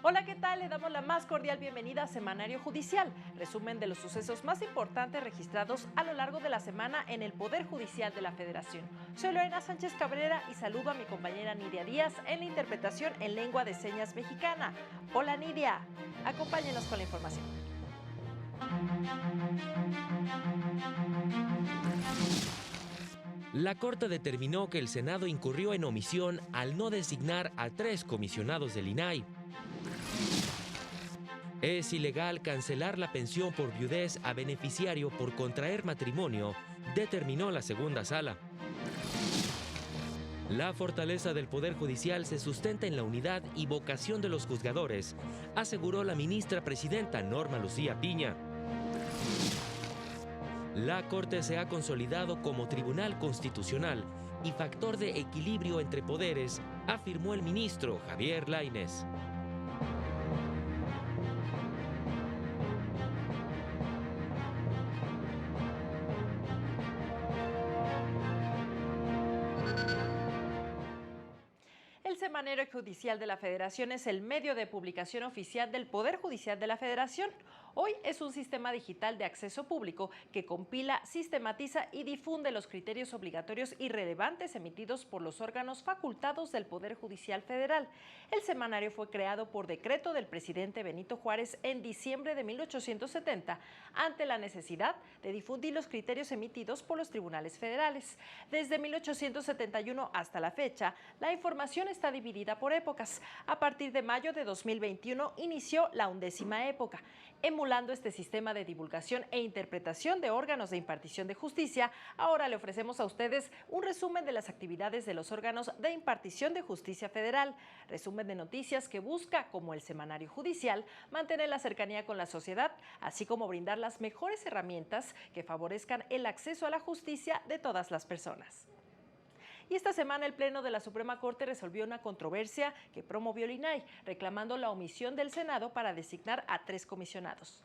Hola, ¿qué tal? Le damos la más cordial bienvenida a Semanario Judicial, resumen de los sucesos más importantes registrados a lo largo de la semana en el Poder Judicial de la Federación. Soy Lorena Sánchez Cabrera y saludo a mi compañera Nidia Díaz en la interpretación en lengua de señas mexicana. Hola Nidia, acompáñenos con la información. La Corte determinó que el Senado incurrió en omisión al no designar a 3 comisionados del INAI. Es ilegal cancelar la pensión por viudez a beneficiario por contraer matrimonio, determinó la segunda sala. La fortaleza del Poder Judicial se sustenta en la unidad y vocación de los juzgadores, aseguró la ministra presidenta Norma Lucía Piña. La Corte se ha consolidado como tribunal constitucional y factor de equilibrio entre poderes, afirmó el ministro Javier Lainez. El Semanario Judicial de la Federación es el medio de publicación oficial del Poder Judicial de la Federación. Hoy es un sistema digital de acceso público que compila, sistematiza y difunde los criterios obligatorios y relevantes emitidos por los órganos facultados del Poder Judicial Federal. El semanario fue creado por decreto del presidente Benito Juárez en diciembre de 1870, ante la necesidad de difundir los criterios emitidos por los tribunales federales. Desde 1871 hasta la fecha, la información está dividida por épocas. A partir de mayo de 2021 inició la 11ª época. Emulando este sistema de divulgación e interpretación de órganos de impartición de justicia, ahora le ofrecemos a ustedes un resumen de las actividades de los órganos de impartición de justicia federal, resumen de noticias que busca, como el Semanario Judicial, mantener la cercanía con la sociedad, así como brindar las mejores herramientas que favorezcan el acceso a la justicia de todas las personas. Y esta semana el Pleno de la Suprema Corte resolvió una controversia que promovió el INAI, reclamando la omisión del Senado para designar a 3 comisionados.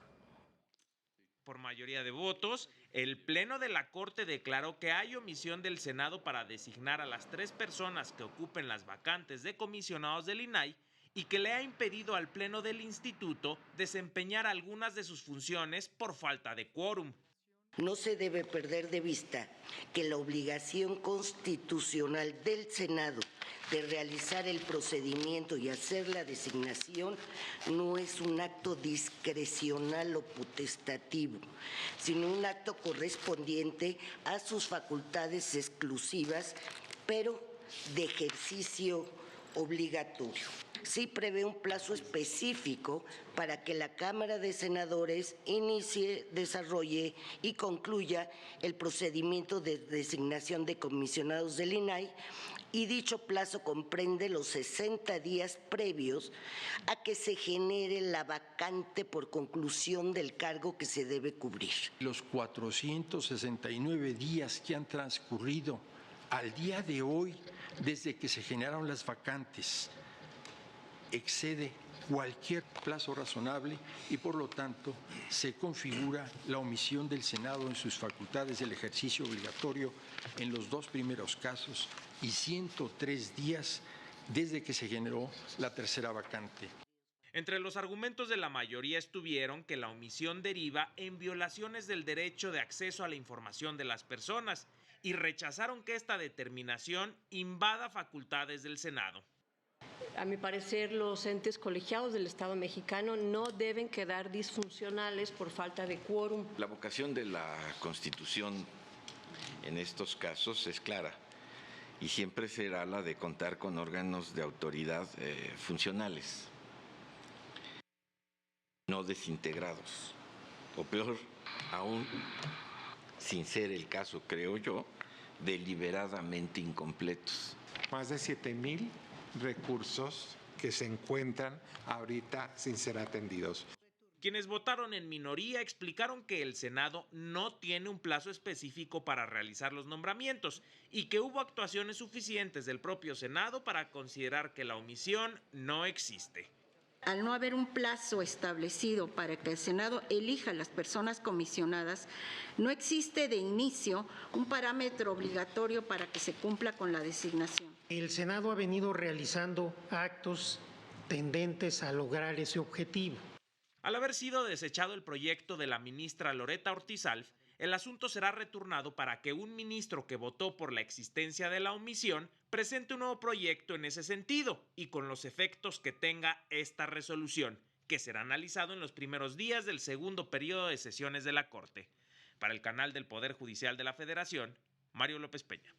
Por mayoría de votos, el Pleno de la Corte declaró que hay omisión del Senado para designar a las 3 personas que ocupen las vacantes de comisionados del INAI y que le ha impedido al Pleno del Instituto desempeñar algunas de sus funciones por falta de quórum. No se debe perder de vista que la obligación constitucional del Senado de realizar el procedimiento y hacer la designación no es un acto discrecional o potestativo, sino un acto correspondiente a sus facultades exclusivas, pero de ejercicio obligatorio. Sí prevé un plazo específico para que la Cámara de Senadores inicie, desarrolle y concluya el procedimiento de designación de comisionados del INAI, y dicho plazo comprende los 60 días previos a que se genere la vacante por conclusión del cargo que se debe cubrir. Los 469 días que han transcurrido al día de hoy, desde que se generaron las vacantes, excede cualquier plazo razonable y por lo tanto se configura la omisión del Senado en sus facultades del ejercicio obligatorio en los 2 primeros casos y 103 días desde que se generó la tercera vacante. Entre los argumentos de la mayoría estuvieron que la omisión deriva en violaciones del derecho de acceso a la información de las personas y rechazaron que esta determinación invada facultades del Senado. A mi parecer, los entes colegiados del Estado mexicano no deben quedar disfuncionales por falta de quórum. La vocación de la Constitución en estos casos es clara y siempre será la de contar con órganos de autoridad funcionales, no desintegrados, o peor aún, sin ser el caso, creo yo, deliberadamente incompletos. Más de 7,000 recursos que se encuentran ahorita sin ser atendidos. Quienes votaron en minoría explicaron que el Senado no tiene un plazo específico para realizar los nombramientos y que hubo actuaciones suficientes del propio Senado para considerar que la omisión no existe. Al no haber un plazo establecido para que el Senado elija a las personas comisionadas, no existe de inicio un parámetro obligatorio para que se cumpla con la designación. El Senado ha venido realizando actos tendentes a lograr ese objetivo. Al haber sido desechado el proyecto de la ministra Loretta Ortizalf, el asunto será returnado para que un ministro que votó por la existencia de la omisión presente un nuevo proyecto en ese sentido y con los efectos que tenga esta resolución, que será analizado en los primeros días del segundo periodo de sesiones de la Corte. Para el canal del Poder Judicial de la Federación, Mario López Peña.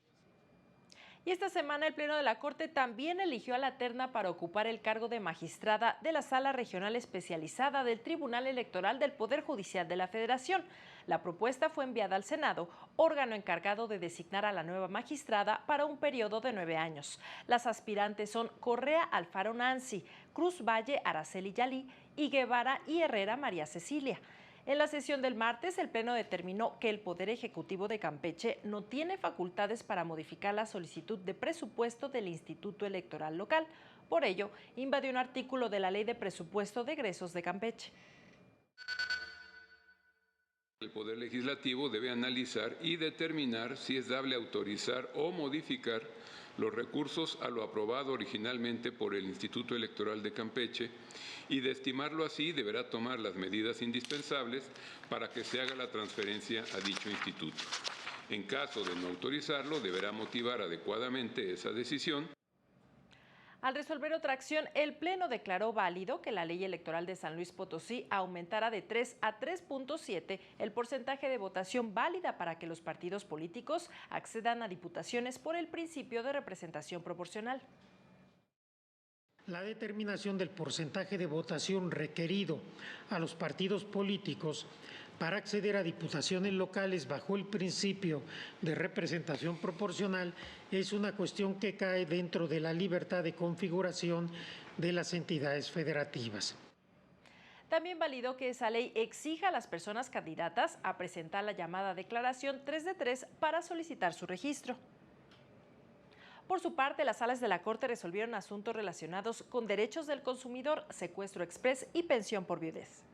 Y esta semana el Pleno de la Corte también eligió a la terna para ocupar el cargo de magistrada de la Sala Regional Especializada del Tribunal Electoral del Poder Judicial de la Federación. La propuesta fue enviada al Senado, órgano encargado de designar a la nueva magistrada para un periodo de 9 años. Las aspirantes son Correa Alfaro Nancy, Cruz Valle Araceli Yalí y Guevara y Herrera María Cecilia. En la sesión del martes, el Pleno determinó que el Poder Ejecutivo de Campeche no tiene facultades para modificar la solicitud de presupuesto del Instituto Electoral Local. Por ello, invadió un artículo de la Ley de Presupuesto de Egresos de Campeche. El Poder Legislativo debe analizar y determinar si es dable autorizar o modificar los recursos a lo aprobado originalmente por el Instituto Electoral de Campeche y de estimarlo así deberá tomar las medidas indispensables para que se haga la transferencia a dicho instituto. En caso de no autorizarlo, deberá motivar adecuadamente esa decisión. Al resolver otra acción, el Pleno declaró válido que la Ley Electoral de San Luis Potosí aumentara de 3 a 3.7 el porcentaje de votación válida para que los partidos políticos accedan a diputaciones por el principio de representación proporcional. La determinación del porcentaje de votación requerido a los partidos políticos para acceder a diputaciones locales bajo el principio de representación proporcional es una cuestión que cae dentro de la libertad de configuración de las entidades federativas. También validó que esa ley exija a las personas candidatas a presentar la llamada declaración 3 de 3 para solicitar su registro. Por su parte, las salas de la Corte resolvieron asuntos relacionados con derechos del consumidor, secuestro exprés y pensión por viudez.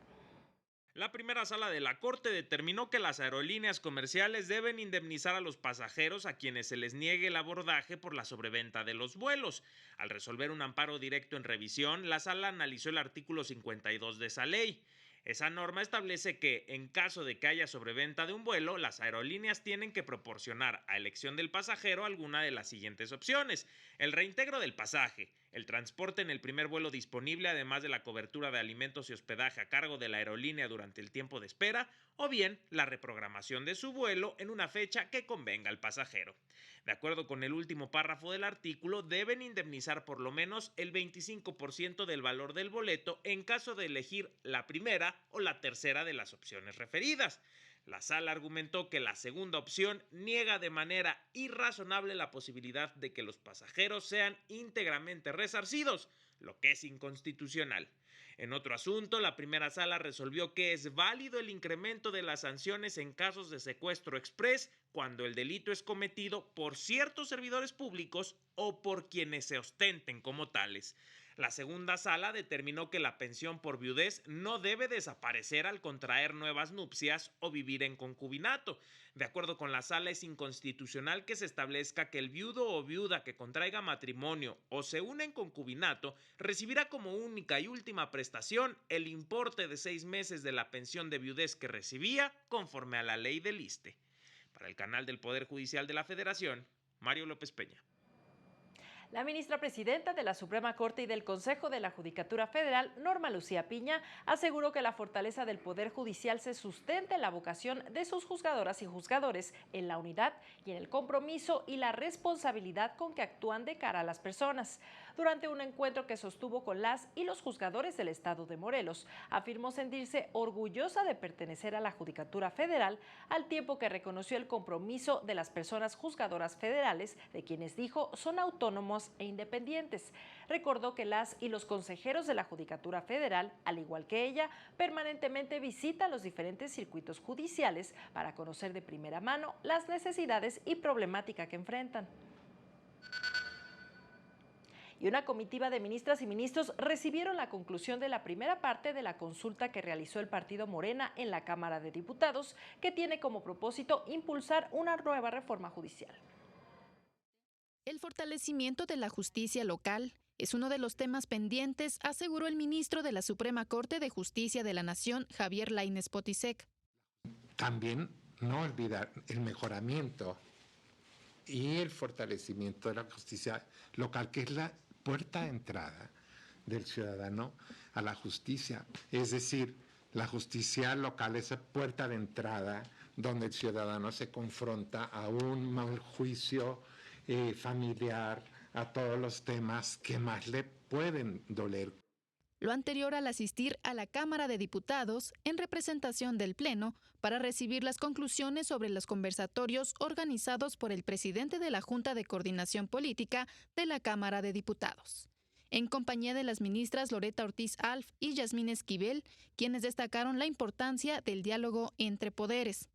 La primera sala de la Corte determinó que las aerolíneas comerciales deben indemnizar a los pasajeros a quienes se les niegue el abordaje por la sobreventa de los vuelos. Al resolver un amparo directo en revisión, la sala analizó el artículo 52 de esa ley. Esa norma establece que, en caso de que haya sobreventa de un vuelo, las aerolíneas tienen que proporcionar a elección del pasajero alguna de las siguientes opciones: el reintegro del pasaje, el transporte en el primer vuelo disponible, además de la cobertura de alimentos y hospedaje a cargo de la aerolínea durante el tiempo de espera, o bien la reprogramación de su vuelo en una fecha que convenga al pasajero. De acuerdo con el último párrafo del artículo, deben indemnizar por lo menos el 25% del valor del boleto en caso de elegir la primera o la tercera de las opciones referidas. La sala argumentó que la segunda opción niega de manera irrazonable la posibilidad de que los pasajeros sean íntegramente resarcidos, lo que es inconstitucional. En otro asunto, la primera sala resolvió que es válido el incremento de las sanciones en casos de secuestro exprés cuando el delito es cometido por ciertos servidores públicos o por quienes se ostenten como tales. La segunda sala determinó que la pensión por viudez no debe desaparecer al contraer nuevas nupcias o vivir en concubinato. De acuerdo con la sala, es inconstitucional que se establezca que el viudo o viuda que contraiga matrimonio o se une en concubinato recibirá como única y última prestación el importe de 6 meses de la pensión de viudez que recibía conforme a la ley del ISSSTE. Para el canal del Poder Judicial de la Federación, Mario López Peña. La ministra presidenta de la Suprema Corte y del Consejo de la Judicatura Federal, Norma Lucía Piña, aseguró que la fortaleza del Poder Judicial se sustenta en la vocación de sus juzgadoras y juzgadores, en la unidad y en el compromiso y la responsabilidad con que actúan de cara a las personas. Durante un encuentro que sostuvo con las y los juzgadores del estado de Morelos, afirmó sentirse orgullosa de pertenecer a la Judicatura Federal, al tiempo que reconoció el compromiso de las personas juzgadoras federales, de quienes dijo son autónomos e independientes. Recordó que las y los consejeros de la Judicatura Federal, al igual que ella, permanentemente visitan los diferentes circuitos judiciales para conocer de primera mano las necesidades y problemática que enfrentan. Y una comitiva de ministras y ministros recibieron la conclusión de la primera parte de la consulta que realizó el partido Morena en la Cámara de Diputados, que tiene como propósito impulsar una nueva reforma judicial. El fortalecimiento de la justicia local Es uno de los temas pendientes, aseguró el ministro de la Suprema Corte de Justicia de la Nación, Javier Lainez Potisek. También no olvidar el mejoramiento y el fortalecimiento de la justicia local, que es la puerta de entrada del ciudadano a la justicia. Es decir, la justicia local es la puerta de entrada donde el ciudadano se confronta a un mal juicio familiar, a todos los temas que más le pueden doler. Lo anterior al asistir a la Cámara de Diputados en representación del Pleno para recibir las conclusiones sobre los conversatorios organizados por el presidente de la Junta de Coordinación Política de la Cámara de Diputados, en compañía de las ministras Loretta Ortiz Alf y Yasmín Esquivel, quienes destacaron la importancia del diálogo entre poderes.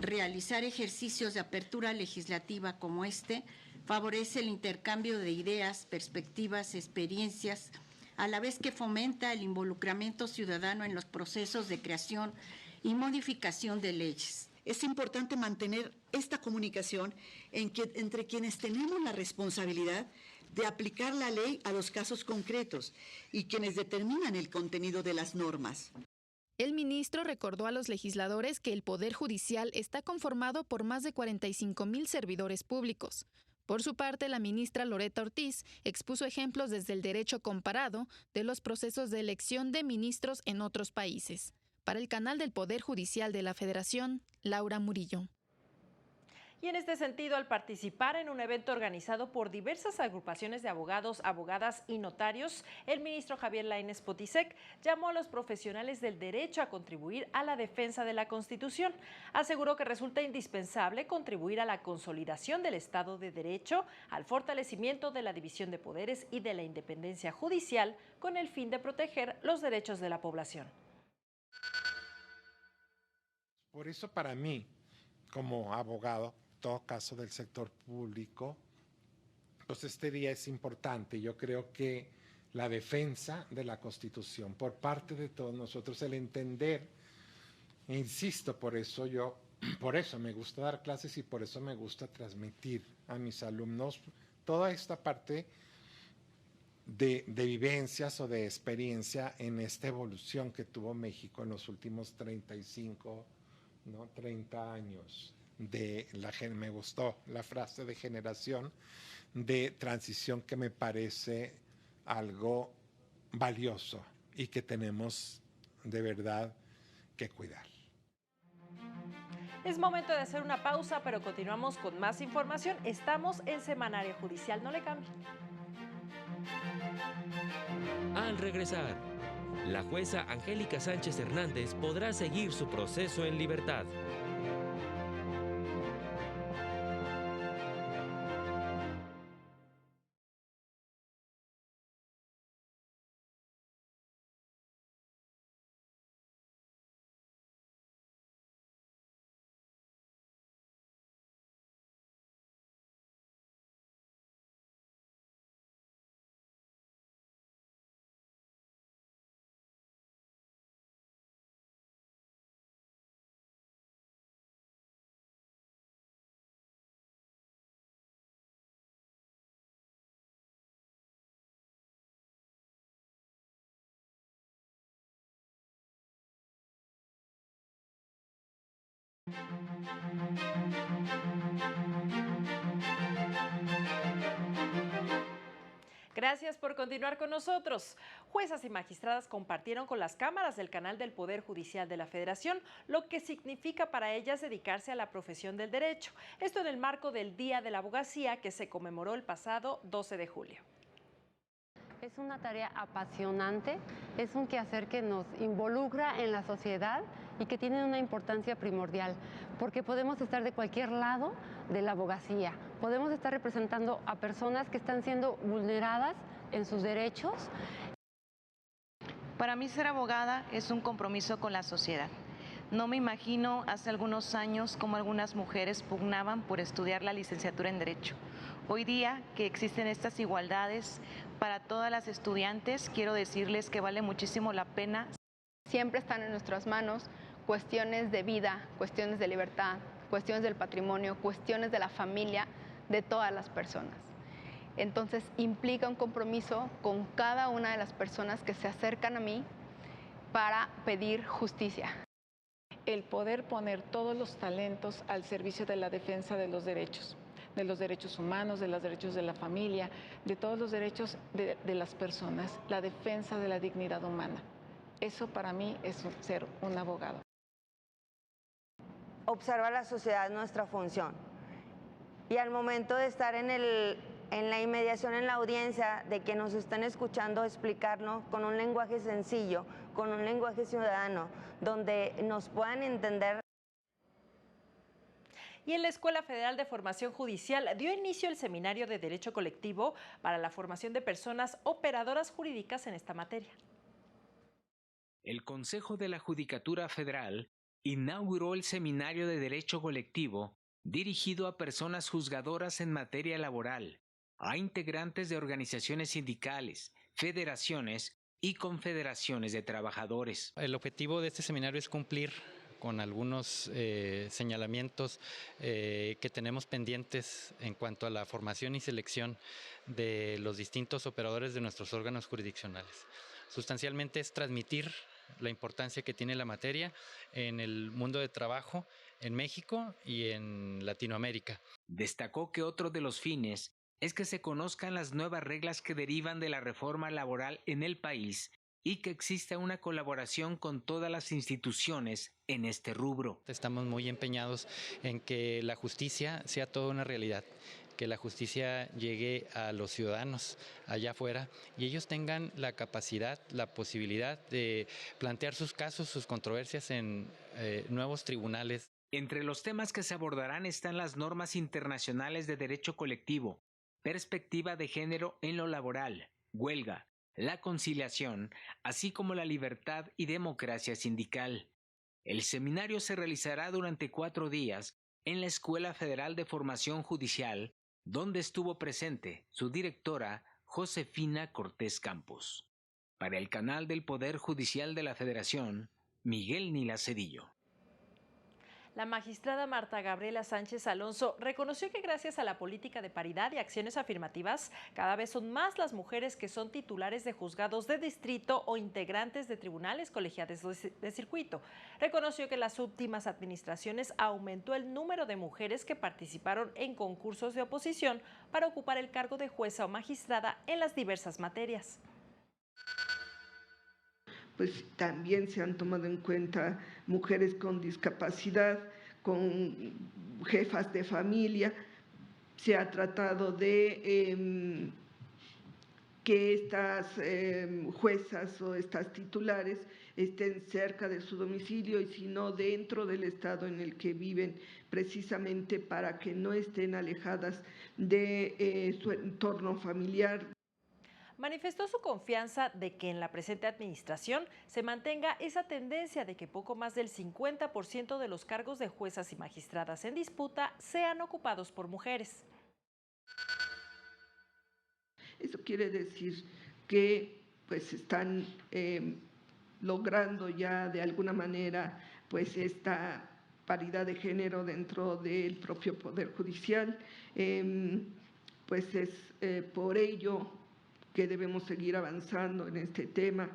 Realizar ejercicios de apertura legislativa como este favorece el intercambio de ideas, perspectivas, experiencias, a la vez que fomenta el involucramiento ciudadano en los procesos de creación y modificación de leyes. Es importante mantener esta comunicación entre quienes tenemos la responsabilidad de aplicar la ley a los casos concretos y quienes determinan el contenido de las normas. El ministro recordó a los legisladores que el Poder Judicial está conformado por más de 45,000 servidores públicos. Por su parte, la ministra Loretta Ortiz expuso ejemplos desde el derecho comparado de los procesos de elección de ministros en otros países. Para el canal del Poder Judicial de la Federación, Laura Murillo. Y en este sentido, al participar en un evento organizado por diversas agrupaciones de abogados, abogadas y notarios, el ministro Javier Lainez Potisek llamó a los profesionales del derecho a contribuir a la defensa de la Constitución. Aseguró que resulta indispensable contribuir a la consolidación del Estado de Derecho, al fortalecimiento de la división de poderes y de la independencia judicial, con el fin de proteger los derechos de la población. Por eso, para mí, como abogado, en todo caso del sector público, pues este día es importante. Yo creo que la defensa de la Constitución por parte de todos nosotros, el entender, e insisto, por eso me gusta dar clases y por eso me gusta transmitir a mis alumnos toda esta parte de vivencias o de experiencia en esta evolución que tuvo México en los últimos 30 años. Me gustó la frase de generación de transición, que me parece algo valioso y que tenemos de verdad que cuidar. Es momento de hacer una pausa, pero continuamos con más información. Estamos en Semanario Judicial, no le cambien. Al regresar, la jueza Angélica Sánchez Hernández podrá seguir su proceso en libertad. Gracias por continuar con nosotros. Juezas y magistradas compartieron con las cámaras del canal del Poder Judicial de la Federación lo que significa para ellas dedicarse a la profesión del derecho. Esto en el marco del Día de la Abogacía, que se conmemoró el pasado 12 de julio. Es una tarea apasionante, es un quehacer que nos involucra en la sociedad y que tiene una importancia primordial, porque podemos estar de cualquier lado de la abogacía, podemos estar representando a personas que están siendo vulneradas en sus derechos. Para mí ser abogada es un compromiso con la sociedad. No me imagino hace algunos años cómo algunas mujeres pugnaban por estudiar la licenciatura en Derecho. Hoy día que existen estas igualdades para todas las estudiantes, quiero decirles que vale muchísimo la pena. Siempre están en nuestras manos cuestiones de vida, cuestiones de libertad, cuestiones del patrimonio, cuestiones de la familia de todas las personas. Entonces implica un compromiso con cada una de las personas que se acercan a mí para pedir justicia. El poder poner todos los talentos al servicio de la defensa de los derechos humanos, de los derechos de la familia, de todos los derechos de las personas, la defensa de la dignidad humana. Eso para mí es ser un abogado. Observa la sociedad nuestra función. Y al momento de estar en la inmediación, en la audiencia, de que nos estén escuchando, explicarnos con un lenguaje sencillo, con un lenguaje ciudadano, donde nos puedan entender. Y en la Escuela Federal de Formación Judicial dio inicio el Seminario de Derecho Colectivo para la formación de personas operadoras jurídicas en esta materia. El Consejo de la Judicatura Federal inauguró el Seminario de Derecho Colectivo dirigido a personas juzgadoras en materia laboral, a integrantes de organizaciones sindicales, federaciones y confederaciones de trabajadores. El objetivo de este seminario es cumplir con algunos señalamientos que tenemos pendientes en cuanto a la formación y selección de los distintos operadores de nuestros órganos jurisdiccionales. Sustancialmente es transmitir la importancia que tiene la materia en el mundo de trabajo en México y en Latinoamérica. Destacó que otro de los fines es que se conozcan las nuevas reglas que derivan de la reforma laboral en el país y que exista una colaboración con todas las instituciones en este rubro. Estamos muy empeñados en que la justicia sea toda una realidad, que la justicia llegue a los ciudadanos allá afuera y ellos tengan la capacidad, la posibilidad de plantear sus casos, sus controversias en nuevos tribunales. Entre los temas que se abordarán están las normas internacionales de derecho colectivo, perspectiva de género en lo laboral, huelga, la conciliación, así como la libertad y democracia sindical. El seminario se realizará durante 4 días en la Escuela Federal de Formación Judicial, donde estuvo presente su directora Josefina Cortés Campos. Para el canal del Poder Judicial de la Federación, Miguel Nila Cedillo. La magistrada Marta Gabriela Sánchez Alonso reconoció que gracias a la política de paridad y acciones afirmativas, cada vez son más las mujeres que son titulares de juzgados de distrito o integrantes de tribunales colegiados de circuito. Reconoció que en las últimas administraciones aumentó el número de mujeres que participaron en concursos de oposición para ocupar el cargo de jueza o magistrada en las diversas materias. Pues también se han tomado en cuenta mujeres con discapacidad, con jefas de familia. Se ha tratado de que estas juezas o estas titulares estén cerca de su domicilio y si no dentro del estado en el que viven, precisamente para que no estén alejadas de su entorno familiar. Manifestó su confianza de que en la presente administración se mantenga esa tendencia de que poco más del 50% de los cargos de juezas y magistradas en disputa sean ocupados por mujeres. Eso quiere decir que pues están logrando ya de alguna manera pues esta paridad de género dentro del propio Poder Judicial. Pues es por ello que debemos seguir avanzando en este tema.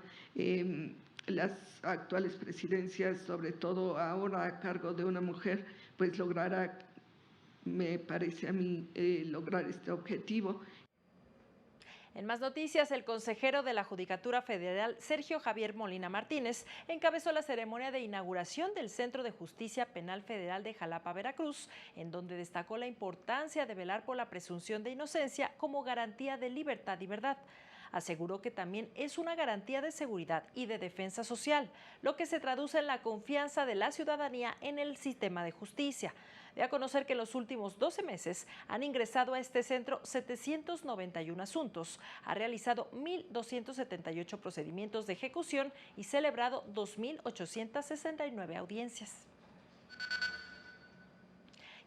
Las actuales presidencias, sobre todo ahora a cargo de una mujer, pues logrará, me parece a mí, lograr este objetivo. En más noticias, el consejero de la Judicatura Federal, Sergio Javier Molina Martínez, encabezó la ceremonia de inauguración del Centro de Justicia Penal Federal de Jalapa, Veracruz, en donde destacó la importancia de velar por la presunción de inocencia como garantía de libertad y verdad. Aseguró que también es una garantía de seguridad y de defensa social, lo que se traduce en la confianza de la ciudadanía en el sistema de justicia. De a conocer que en los últimos 12 meses han ingresado a este centro 791 asuntos, ha realizado 1.278 procedimientos de ejecución y celebrado 2.869 audiencias.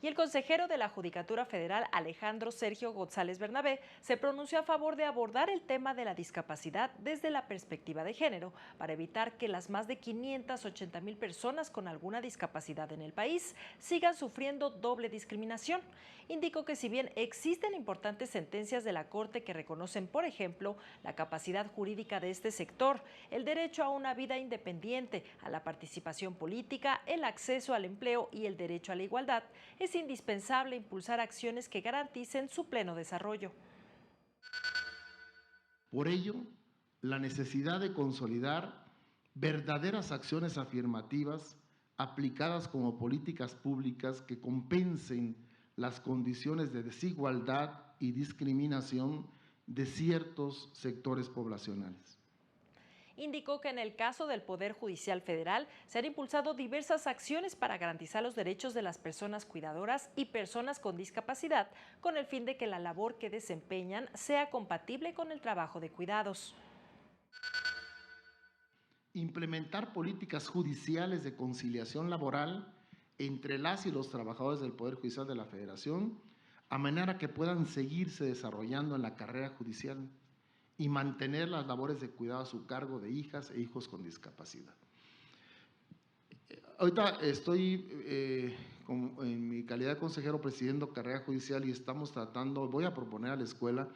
Y el consejero de la Judicatura Federal, Alejandro Sergio González Bernabé, se pronunció a favor de abordar el tema de la discapacidad desde la perspectiva de género para evitar que las más de 580,000 personas con alguna discapacidad en el país sigan sufriendo doble discriminación. Indicó que si bien existen importantes sentencias de la Corte que reconocen, por ejemplo, la capacidad jurídica de este sector, el derecho a una vida independiente, a la participación política, el acceso al empleo y el derecho a la igualdad, es indispensable impulsar acciones que garanticen su pleno desarrollo. Por ello, la necesidad de consolidar verdaderas acciones afirmativas aplicadas como políticas públicas que compensen las condiciones de desigualdad y discriminación de ciertos sectores poblacionales. Indicó que en el caso del Poder Judicial Federal se han impulsado diversas acciones para garantizar los derechos de las personas cuidadoras y personas con discapacidad, con el fin de que la labor que desempeñan sea compatible con el trabajo de cuidados. Implementar políticas judiciales de conciliación laboral entre las y los trabajadores del Poder Judicial de la Federación, a manera que puedan seguirse desarrollando en la carrera judicial y mantener las labores de cuidado a su cargo de hijas e hijos con discapacidad. Ahorita estoy en mi calidad de consejero presidiendo carrera judicial y estamos tratando, voy a proponer a la escuela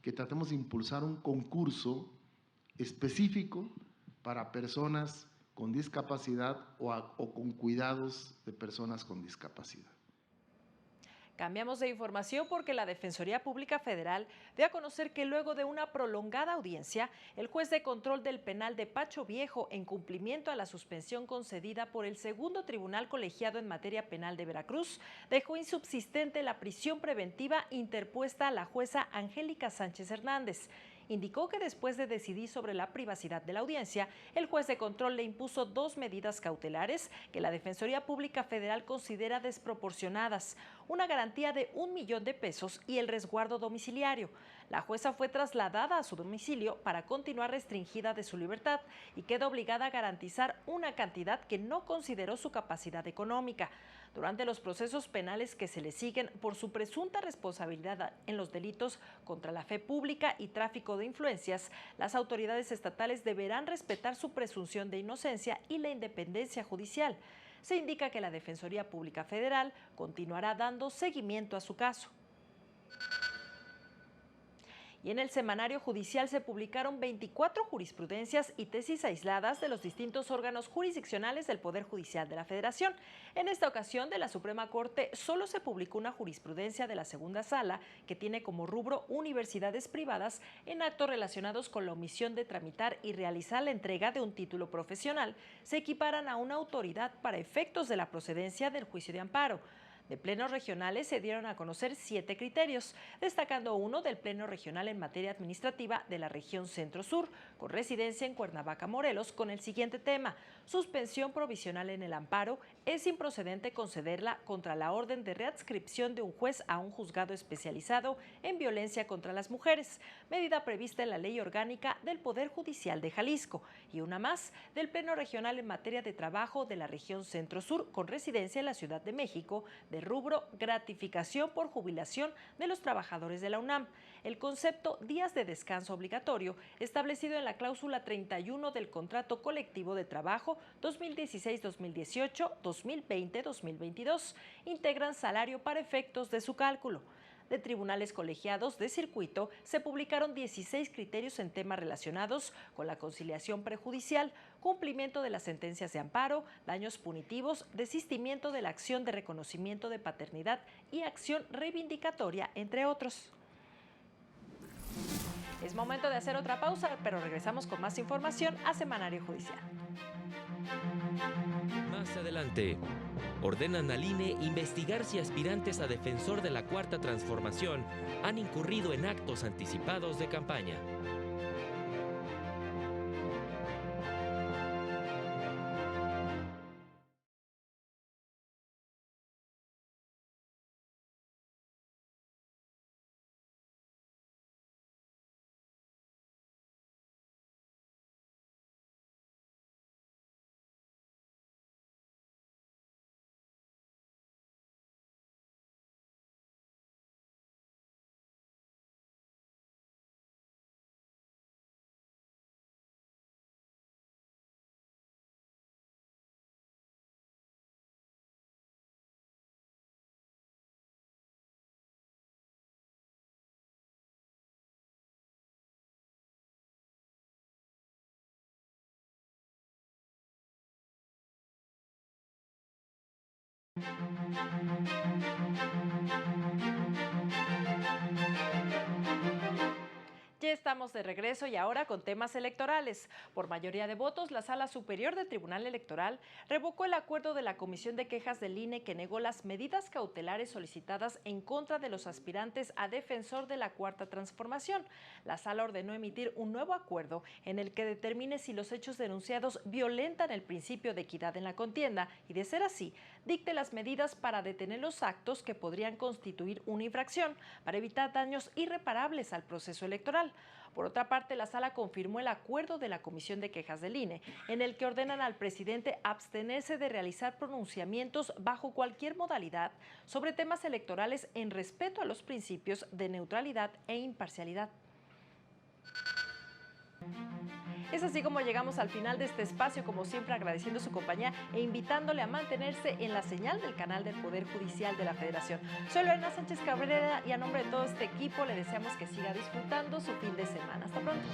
que tratemos de impulsar un concurso específico para personas con discapacidad o con cuidados de personas con discapacidad. Cambiamos de información porque la Defensoría Pública Federal dio a conocer que luego de una prolongada audiencia, el juez de control del penal de Pacho Viejo, en cumplimiento a la suspensión concedida por el segundo tribunal colegiado en materia penal de Veracruz, dejó insubsistente la prisión preventiva interpuesta a la jueza Angélica Sánchez Hernández. Indicó que después de decidir sobre la privacidad de la audiencia, el juez de control le impuso 2 medidas cautelares que la Defensoría Pública Federal considera desproporcionadas: una garantía de 1 millón de pesos y el resguardo domiciliario. La jueza fue trasladada a su domicilio para continuar restringida de su libertad y queda obligada a garantizar una cantidad que no consideró su capacidad económica. Durante los procesos penales que se le siguen por su presunta responsabilidad en los delitos contra la fe pública y tráfico de influencias, las autoridades estatales deberán respetar su presunción de inocencia y la independencia judicial. Se indica que la Defensoría Pública Federal continuará dando seguimiento a su caso. Y en el semanario judicial se publicaron 24 jurisprudencias y tesis aisladas de los distintos órganos jurisdiccionales del Poder Judicial de la Federación. En esta ocasión, de la Suprema Corte solo se publicó una jurisprudencia de la segunda sala que tiene como rubro universidades privadas en actos relacionados con la omisión de tramitar y realizar la entrega de un título profesional. Se equiparan a una autoridad para efectos de la procedencia del juicio de amparo. De plenos regionales se dieron a conocer 7 criterios, destacando uno del Pleno Regional en materia administrativa de la región Centro-Sur, con residencia en Cuernavaca, Morelos, con el siguiente tema: suspensión provisional en el amparo, es improcedente concederla contra la orden de readscripción de un juez a un juzgado especializado en violencia contra las mujeres, medida prevista en la Ley Orgánica del Poder Judicial de Jalisco, y una más del Pleno Regional en materia de trabajo de la región Centro-Sur, con residencia en la Ciudad de México, de rubro gratificación por jubilación de los trabajadores de la UNAM. El concepto días de descanso obligatorio, establecido en la cláusula 31 del Contrato Colectivo de Trabajo 2016-2018, 2020-2022, integran salario para efectos de su cálculo. De tribunales colegiados de circuito se publicaron 16 criterios en temas relacionados con la conciliación prejudicial, cumplimiento de las sentencias de amparo, daños punitivos, desistimiento de la acción de reconocimiento de paternidad y acción reivindicatoria, entre otros. Es momento de hacer otra pausa, pero regresamos con más información a Semanario Judicial. Más adelante, ordenan al INE investigar si aspirantes a defensor de la Cuarta Transformación han incurrido en actos anticipados de campaña. Ya estamos de regreso y ahora con temas electorales. Por mayoría de votos, la Sala Superior del Tribunal Electoral revocó el acuerdo de la Comisión de Quejas del INE que negó las medidas cautelares solicitadas en contra de los aspirantes a defensor de la Cuarta Transformación. La Sala ordenó emitir un nuevo acuerdo en el que determine si los hechos denunciados violentan el principio de equidad en la contienda y, de ser así, dicte las medidas para detener los actos que podrían constituir una infracción para evitar daños irreparables al proceso electoral. Por otra parte, la Sala confirmó el acuerdo de la Comisión de Quejas del INE, en el que ordenan al presidente abstenerse de realizar pronunciamientos bajo cualquier modalidad sobre temas electorales en respeto a los principios de neutralidad e imparcialidad. Es así como llegamos al final de este espacio, como siempre agradeciendo su compañía e invitándole a mantenerse en la señal del canal del Poder Judicial de la Federación. Soy Lorena Sánchez Cabrera y a nombre de todo este equipo le deseamos que siga disfrutando su fin de semana. Hasta pronto.